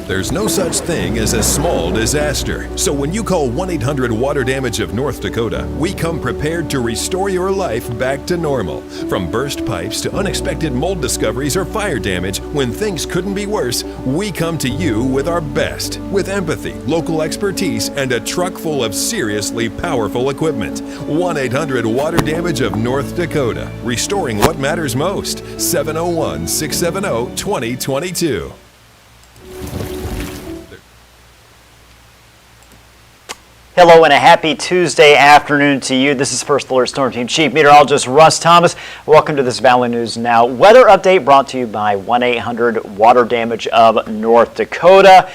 There's no such thing as a small disaster. So when you call 1-800 Water Damage of North Dakota, we come prepared to restore your life back to normal. From burst pipes to unexpected mold discoveries or fire damage, when things couldn't be worse, we come to you with our best. With empathy, local expertise, and a truck full of seriously powerful equipment. 1-800 Water Damage of North Dakota. Restoring what matters most. 701-670-2022. Hello and a happy Tuesday afternoon to you. This is First Alert Storm Team Chief Meteorologist Russ Thomas. Welcome to this Valley News Now weather update brought to you by 1-800 Water Damage of North Dakota.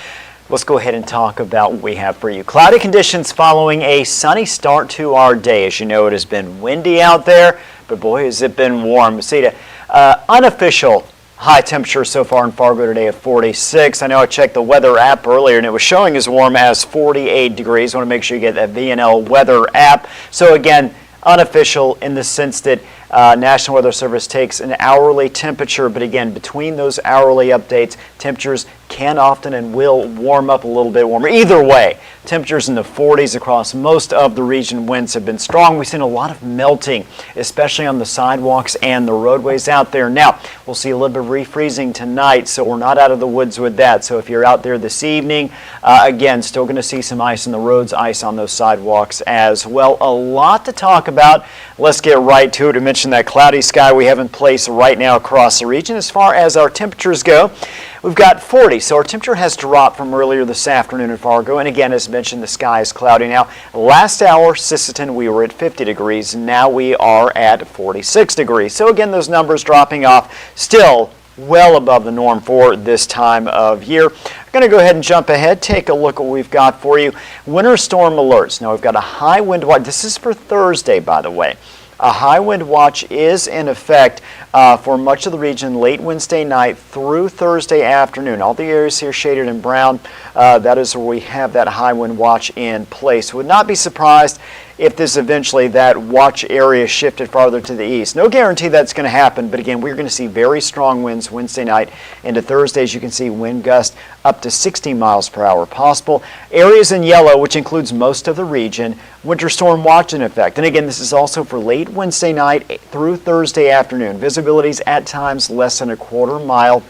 Let's go ahead and talk about what we have for you. Cloudy conditions following a sunny start to our day. As you know, it has been windy out there, but boy, has it been warm. See, the unofficial high temperature so far in Fargo today at 46. I know I checked the weather app earlier and it was showing as warm as 48 degrees. I want to make sure you get that VNN weather app. So again, unofficial in the sense that National Weather Service takes an hourly temperature, but again, between those hourly updates, temperatures can often and will warm up a little bit warmer. Either way, temperatures in the 40s across most of the region. Winds have been strong. We've seen a lot of melting, especially on the sidewalks and the roadways out there. Now, we'll see a little bit of refreezing tonight, so we're not out of the woods with that. So if you're out there this evening, again, still going to see some ice on the roads, ice on those sidewalks as well. A lot to talk about. Let's get right to it. I mentioned that cloudy sky we have in place right now across the region. As far as our temperatures go, we've got 40, so our temperature has dropped from earlier this afternoon in Fargo. And again, as mentioned, the sky is cloudy now. Last hour, Sisseton, we were at 50 degrees. Now we are at 46 degrees. So again, those numbers dropping off, still well above the norm for this time of year. I'm going to go ahead and jump ahead, take a look at what we've got for you. Winter storm alerts. Now we've got a high wind watch. This is for Thursday, by the way. A high wind watch is in effect for much of the region late Wednesday night through Thursday afternoon. All the areas here shaded in brown, that is where we have that high wind watch in place. Would not be surprised if this eventually that watch area shifted farther to the east. No guarantee that's going to happen, but again, we're going to see very strong winds Wednesday night into Thursday. As you can see, wind gust up to 60 miles per hour possible. Areas in yellow, which includes most of the region, winter storm watch in effect. And again, this is also for late Wednesday night through Thursday afternoon. Visibilities at times less than a quarter mile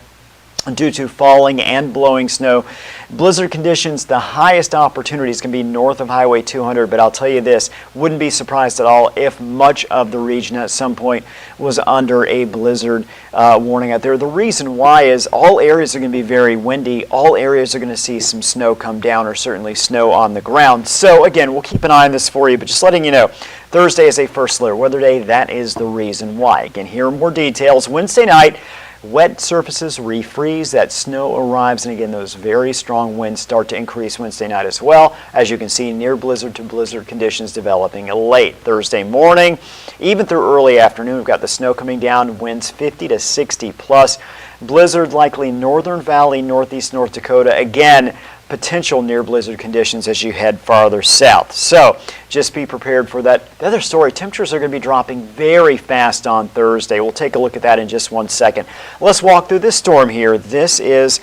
due to falling and blowing snow. Blizzard conditions, the highest opportunities can be north of Highway 200, but I'll tell you this, wouldn't be surprised at all if much of the region at some point was under a blizzard warning out there. The reason why is all areas are going to be very windy. All areas are going to see some snow come down, or certainly snow on the ground. So again, we'll keep an eye on this for you, but just letting you know, Thursday is a first alert weather day. That is the reason why. Again, here are more details. Wednesday night, wet surfaces refreeze, that snow arrives, and again, those very strong winds start to increase Wednesday night as well. As you can see, near blizzard to blizzard conditions developing late Thursday morning, even through early afternoon. We've got the snow coming down, winds 50 to 60 plus. Blizzard likely Northern Valley, Northeast North Dakota. Again, potential near blizzard conditions as you head farther south. So just be prepared for that. The other story, temperatures are going to be dropping very fast on Thursday. We'll take a look at that in just 1 second. Let's walk through this storm here. This is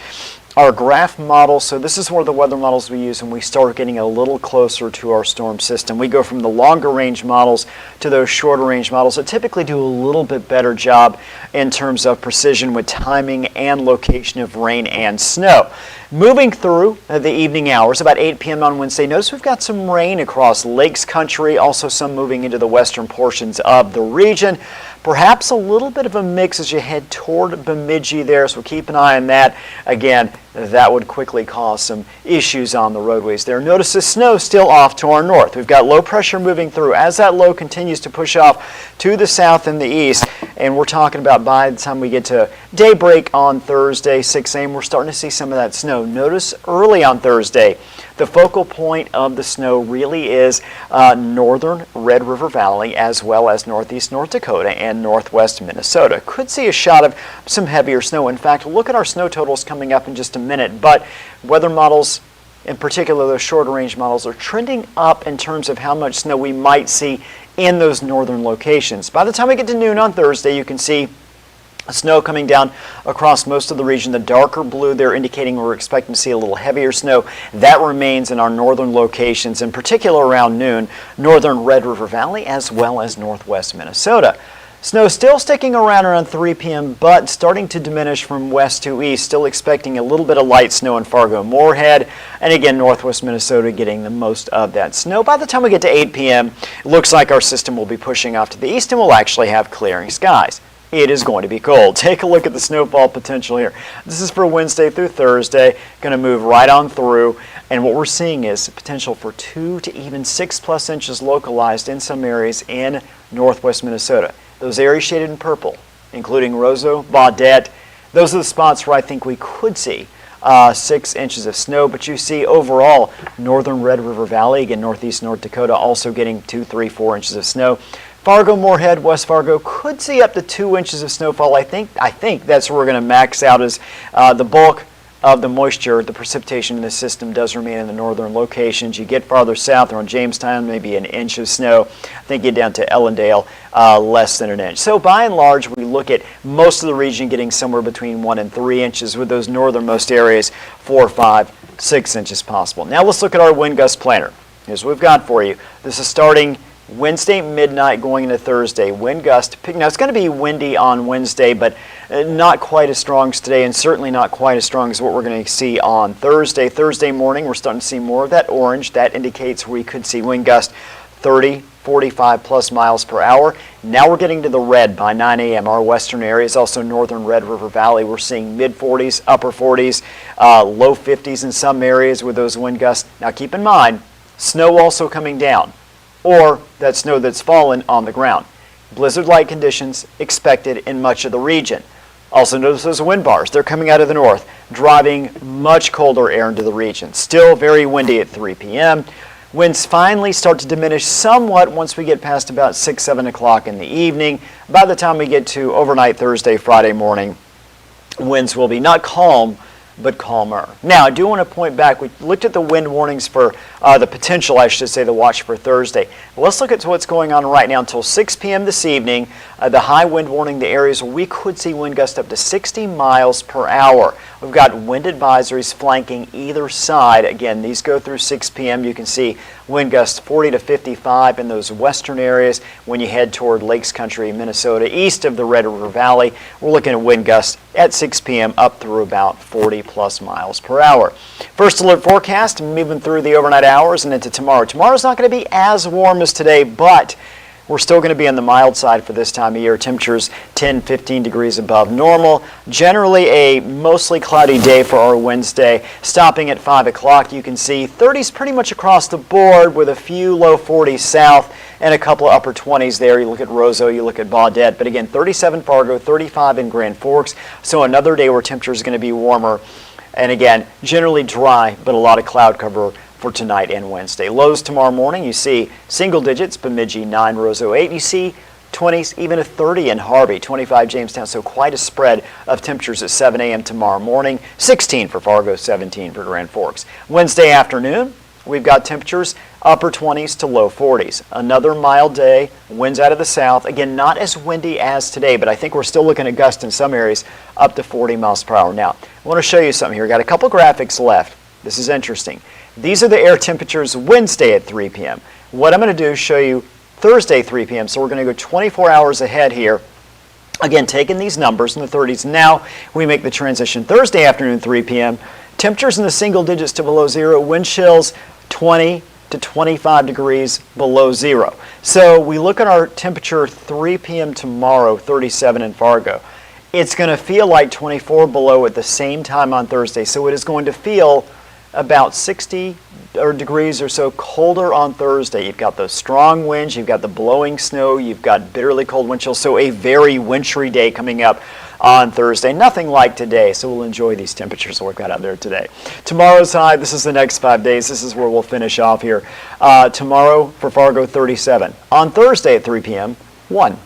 our graph model. So this is one of the weather models we use when we start getting a little closer to our storm system. We go from the longer range models to those shorter range models that typically do a little bit better job in terms of precision with timing and location of rain and snow. Moving through the evening hours, about 8 p.m. on Wednesday, notice we've got some rain across Lakes Country, also some moving into the western portions of the region. Perhaps a little bit of a mix as you head toward Bemidji there, so keep an eye on that. Again, that would quickly cause some issues on the roadways there. Notice the snow still off to our north. We've got low pressure moving through. As that low continues to push off to the south and the east, and we're talking about by the time we get to daybreak on Thursday, 6 a.m., we're starting to see some of that snow. Notice early on Thursday, the focal point of the snow really is northern Red River Valley as well as northeast North Dakota and northwest Minnesota. Could see a shot of some heavier snow. In fact, look at our snow totals coming up in just a minute, but weather models, in particular those shorter range models, are trending up in terms of how much snow we might see in those northern locations. By the time we get to noon on Thursday, you can see Snow coming down across most of the region. The darker blue there indicating we're expecting to see a little heavier snow. That remains in our northern locations, in particular around noon, northern Red River Valley as well as northwest Minnesota. Snow still sticking around 3 p.m., but starting to diminish from west to east. Still expecting a little bit of light snow in Fargo-Moorhead. And again, northwest Minnesota getting the most of that snow. By the time we get to 8 p.m., it looks like our system will be pushing off to the east and we'll actually have clearing skies. It is going to be cold. Take a look at the snowfall potential here. This is for Wednesday through Thursday. Going to move right on through. And what we're seeing is potential for 2 to even 6+ inches localized in some areas in northwest Minnesota. Those areas shaded in purple, including Roseau, Baudette, those are the spots where I think we could see 6 inches of snow. But you see overall, northern Red River Valley, again, northeast North Dakota, also getting 2, 3, 4 inches of snow. Fargo-Moorhead, West Fargo could see up to 2 inches of snowfall. I think that's where we're going to max out as the bulk of the moisture, the precipitation in the system does remain in the northern locations. You get farther south around Jamestown, maybe an inch of snow. I think get down to Ellendale, less than an inch. So by and large, we look at most of the region getting somewhere between 1 and 3 inches, with those northernmost areas 4, 5, 6 inches possible. Now let's look at our wind gust planner. Here's what we've got for you. This is starting Wednesday midnight going into Thursday. Wind gust. Now it's going to be windy on Wednesday, but not quite as strong as today, and certainly not quite as strong as what we're going to see on Thursday. Thursday morning, we're starting to see more of that orange. That indicates we could see wind gust 30, 45+ miles per hour. Now we're getting to the red by 9 a.m. Our western areas, also northern Red River Valley, we're seeing mid-40s, upper 40s, low 50s in some areas with those wind gusts. Now keep in mind, snow also coming down, or that snow that's fallen on the ground. Blizzard-like conditions expected in much of the region. Also notice those wind bars. They're coming out of the north, driving much colder air into the region. Still very windy at 3 p.m. Winds finally start to diminish somewhat once we get past about 6, 7 o'clock in the evening. By the time we get to overnight Thursday, Friday morning, winds will be not calm, but calmer. Now, I do want to point back. We looked at the wind warnings for the potential, I should say, the watch for Thursday. But let's look at what's going on right now until 6 p.m. this evening. The high wind warning, the areas where we could see wind gusts up to 60 miles per hour. We've got wind advisories flanking either side. Again, these go through 6 p.m. You can see wind gusts 40 to 55 in those western areas. When you head toward Lakes Country, Minnesota, east of the Red River Valley, we're looking at wind gusts at 6 p.m. up through about 40+ miles per hour. First alert forecast moving through the overnight hours and into tomorrow. Tomorrow's not going to be as warm as today, but we're still going to be on the mild side for this time of year. Temperatures 10, 15 degrees above normal. Generally a mostly cloudy day for our Wednesday. Stopping at 5 o'clock, you can see 30s pretty much across the board with a few low 40s south and a couple of upper 20s there. You look at Roseau, you look at Baudette. But again, 37 Fargo, 35 in Grand Forks. So another day where temperatures are going to be warmer. And again, generally dry, but a lot of cloud cover for tonight and Wednesday. Lows tomorrow morning, you see single digits, Bemidji 9, Roseau 8. You see 20s, even a 30 in Harvey, 25 Jamestown. So quite a spread of temperatures at 7 a.m. tomorrow morning. 16 for Fargo, 17 for Grand Forks. Wednesday afternoon, we've got temperatures upper 20s to low 40s. Another mild day, winds out of the south. Again, not as windy as today, but I think we're still looking at gusts in some areas up to 40 miles per hour. Now, I want to show you something here. We've got a couple graphics left. This is interesting. These are the air temperatures Wednesday at 3 p.m. What I'm going to do is show you Thursday 3 p.m. So we're going to go 24 hours ahead here. Again, taking these numbers in the 30s. Now we make the transition Thursday afternoon 3 p.m. Temperatures in the single digits to below zero. Wind chills 20 to 25 degrees below zero. So we look at our temperature 3 p.m. tomorrow, 37 in Fargo. It's going to feel like 24 below at the same time on Thursday. So it is going to feel about 60 degrees or so colder on Thursday. You've got those strong winds, you've got the blowing snow, you've got bitterly cold wind chills. So a very wintry day coming up on Thursday. Nothing like today, so we'll enjoy these temperatures that we've got out there today. Tomorrow's high, this is the next 5 days. This is where we'll finish off here. Tomorrow for Fargo, 37. On Thursday at 3 p.m., 1.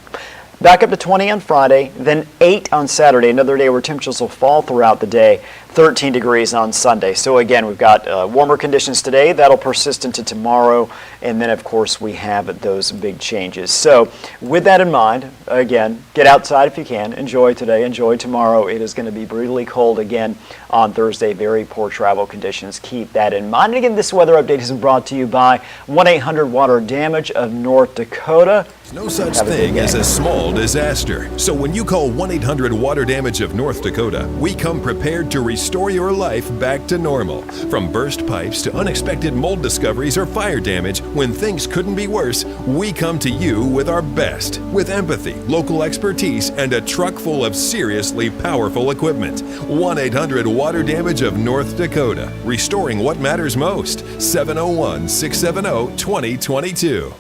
Back up to 20 on Friday, then 8 on Saturday, another day where temperatures will fall throughout the day. 13 degrees on Sunday. So again, we've got warmer conditions today. That'll persist into tomorrow. And then, of course, we have those big changes. So with that in mind, again, get outside if you can. Enjoy today. Enjoy tomorrow. It is going to be brutally cold again on Thursday. Very poor travel conditions. Keep that in mind. And again, this weather update is brought to you by 1-800-WATER-DAMAGE of North Dakota. There's no such thing as a small disaster. So when you call 1-800-WATER-DAMAGE of North Dakota, we come prepared to restore your life back to normal. From burst pipes to unexpected mold discoveries or fire damage, when things couldn't be worse, we come to you with our best. With empathy, local expertise, and a truck full of seriously powerful equipment. 1-800-WATER-DAMAGE of North Dakota. Restoring what matters most. 701-670-2022.